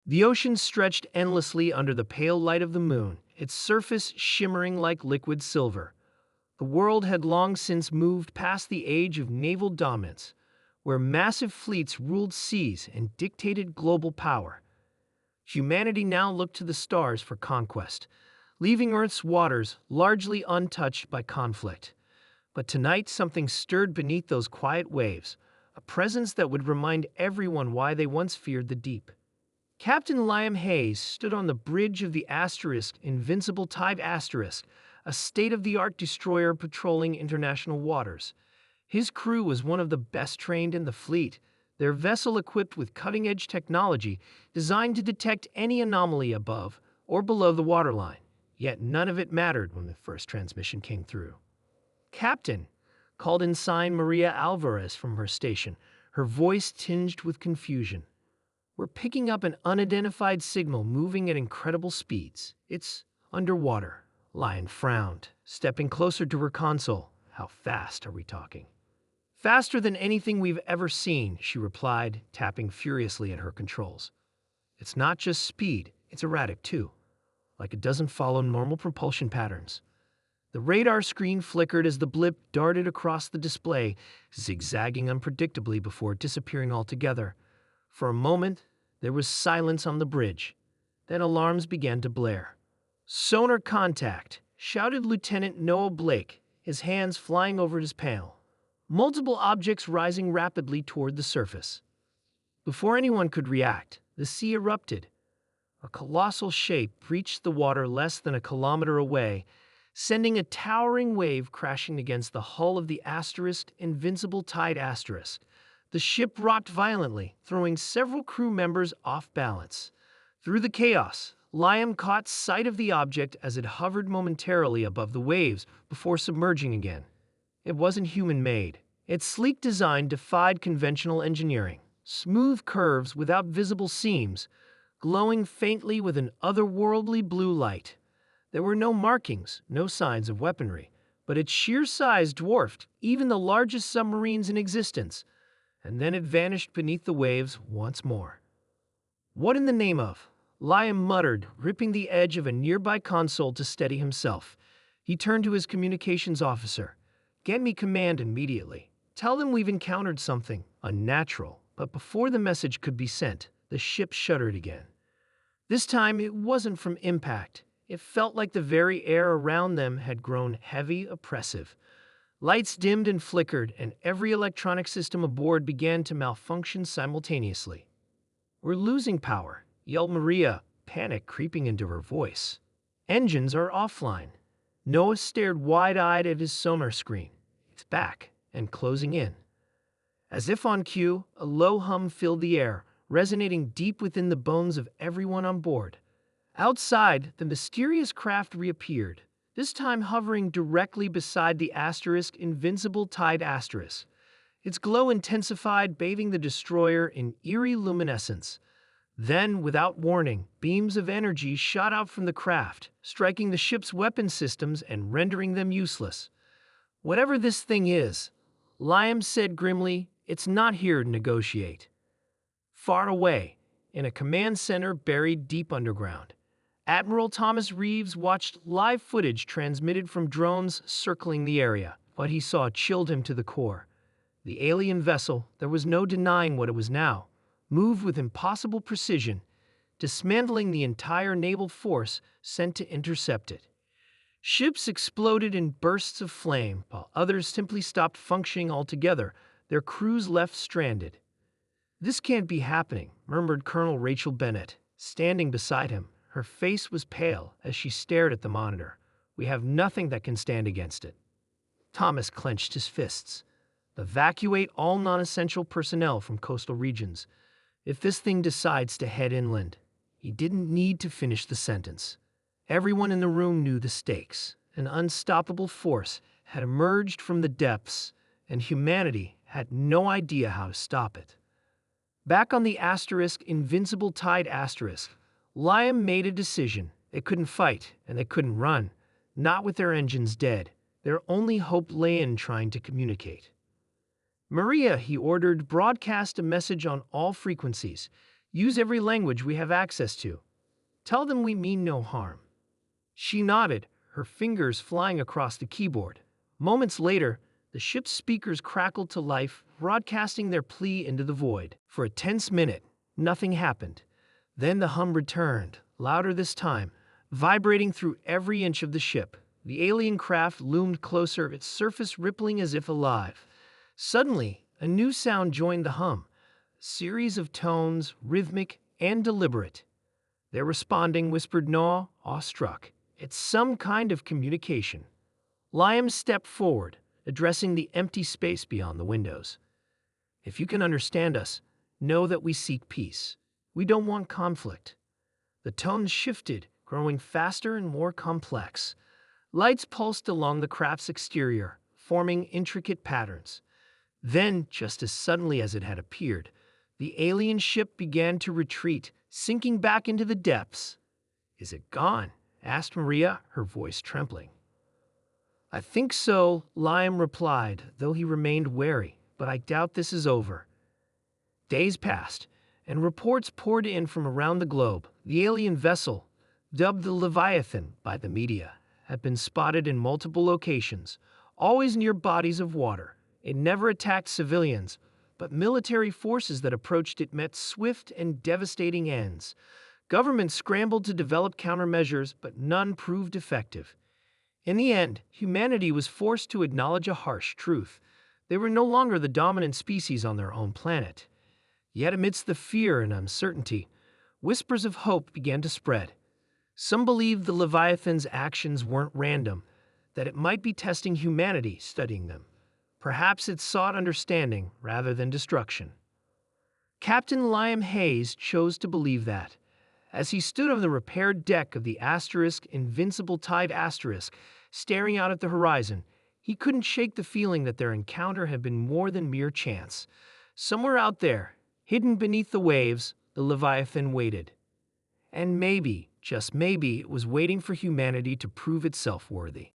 The ocean stretched endlessly under the pale light of the moon, its surface shimmering like liquid silver. The world had long since moved past the age of naval dominance, where massive fleets ruled seas and dictated global power. Humanity now looked to the stars for conquest, leaving Earth's waters largely untouched by conflict. But tonight something stirred beneath those quiet waves, a presence that would remind everyone why they once feared the deep. Captain Liam Hayes stood on the bridge of the Invincible Tide Asterisk, a state-of-the-art destroyer patrolling international waters. His crew was one of the best trained in the fleet, their vessel equipped with cutting-edge technology designed to detect any anomaly above or below the waterline. Yet none of it mattered when the first transmission came through. "Captain," called Ensign Maria Alvarez from her station, her voice tinged with confusion. "We're picking up an unidentified signal moving at incredible speeds. It's underwater." Lion frowned, stepping closer to her console. "How fast are we talking?" "Faster than anything we've ever seen," she replied, tapping furiously at her controls. "It's not just speed, it's erratic too, like it doesn't follow normal propulsion patterns." The radar screen flickered as the blip darted across the display, zigzagging unpredictably before disappearing altogether. For a moment, there was silence on the bridge. Then alarms began to blare. "Sonar contact!" shouted Lieutenant Noah Blake, his hands flying over his panel. Multiple objects rising rapidly toward the surface. Before anyone could react, the sea erupted. A colossal shape breached the water less than a kilometer away, sending a towering wave crashing against the hull of the Invincible Tide Asterisk. The ship rocked violently, throwing several crew members off balance. Through the chaos, Liam caught sight of the object as it hovered momentarily above the waves before submerging again. It wasn't human-made. Its sleek design defied conventional engineering. Smooth curves without visible seams, glowing faintly with an otherworldly blue light. There were no markings, no signs of weaponry, but its sheer size dwarfed even the largest submarines in existence. And then it vanished beneath the waves once more. "What in the name of?" Liam muttered, gripping the edge of a nearby console to steady himself. He turned to his communications officer. "Get me command immediately. Tell them we've encountered something unnatural." But before the message could be sent, the ship shuddered again. This time it wasn't from impact. It felt like the very air around them had grown heavy, oppressive. Lights dimmed and flickered, and every electronic system aboard began to malfunction simultaneously. "We're losing power," yelled Maria, panic creeping into her voice. "Engines are offline." Noah stared wide-eyed at his sonar screen. "It's back and closing in." As if on cue, a low hum filled the air, resonating deep within the bones of everyone on board. Outside, the mysterious craft reappeared, this time hovering directly beside the Invincible Tide Asterisk. Its glow intensified, bathing the destroyer in eerie luminescence. Then, without warning, beams of energy shot out from the craft, striking the ship's weapon systems and rendering them useless. "Whatever this thing is," Liam said grimly, "it's not here to negotiate." Far away, in a command center buried deep underground, Admiral Thomas Reeves watched live footage transmitted from drones circling the area. What he saw chilled him to the core. The alien vessel, there was no denying what it was now, moved with impossible precision, dismantling the entire naval force sent to intercept it. Ships exploded in bursts of flame, while others simply stopped functioning altogether, their crews left stranded. "This can't be happening," murmured Colonel Rachel Bennett, standing beside him. Her face was pale as she stared at the monitor. "We have nothing that can stand against it." Thomas clenched his fists. "Evacuate all non-essential personnel from coastal regions. If this thing decides to head inland." He didn't need to finish the sentence. Everyone in the room knew the stakes. An unstoppable force had emerged from the depths, and humanity had no idea how to stop it. Back on the Invincible Tide Asterisk, Liam made a decision. They couldn't fight, and they couldn't run. Not with their engines dead. Their only hope lay in trying to communicate. "Maria," he ordered, "broadcast a message on all frequencies. Use every language we have access to. Tell them we mean no harm." She nodded, her fingers flying across the keyboard. Moments later, the ship's speakers crackled to life, broadcasting their plea into the void. For a tense minute, nothing happened. Then the hum returned, louder this time, vibrating through every inch of the ship. The alien craft loomed closer, its surface rippling as if alive. Suddenly, a new sound joined the hum, a series of tones, rhythmic and deliberate. "They're responding," whispered Noah, awestruck. "It's some kind of communication." Liam stepped forward, addressing the empty space beyond the windows. "If you can understand us, know that we seek peace. We don't want conflict." The tones shifted, growing faster and more complex. Lights pulsed along the craft's exterior, forming intricate patterns. Then, just as suddenly as it had appeared, the alien ship began to retreat, sinking back into the depths. "Is it gone?" asked Maria, her voice trembling. "I think so," Liam replied, though he remained wary, "but I doubt this is over." Days passed, and reports poured in from around the globe. The alien vessel, dubbed the Leviathan by the media, had been spotted in multiple locations, always near bodies of water. It never attacked civilians, but military forces that approached it met swift and devastating ends. Governments scrambled to develop countermeasures, but none proved effective. In the end, humanity was forced to acknowledge a harsh truth. They were no longer the dominant species on their own planet. Yet amidst the fear and uncertainty, whispers of hope began to spread. Some believed the Leviathan's actions weren't random, that it might be testing humanity, studying them. Perhaps it sought understanding rather than destruction. Captain Liam Hayes chose to believe that. As he stood on the repaired deck of the Invincible Tide Asterisk, staring out at the horizon, he couldn't shake the feeling that their encounter had been more than mere chance. Somewhere out there, hidden beneath the waves, the Leviathan waited. And maybe, just maybe, it was waiting for humanity to prove itself worthy.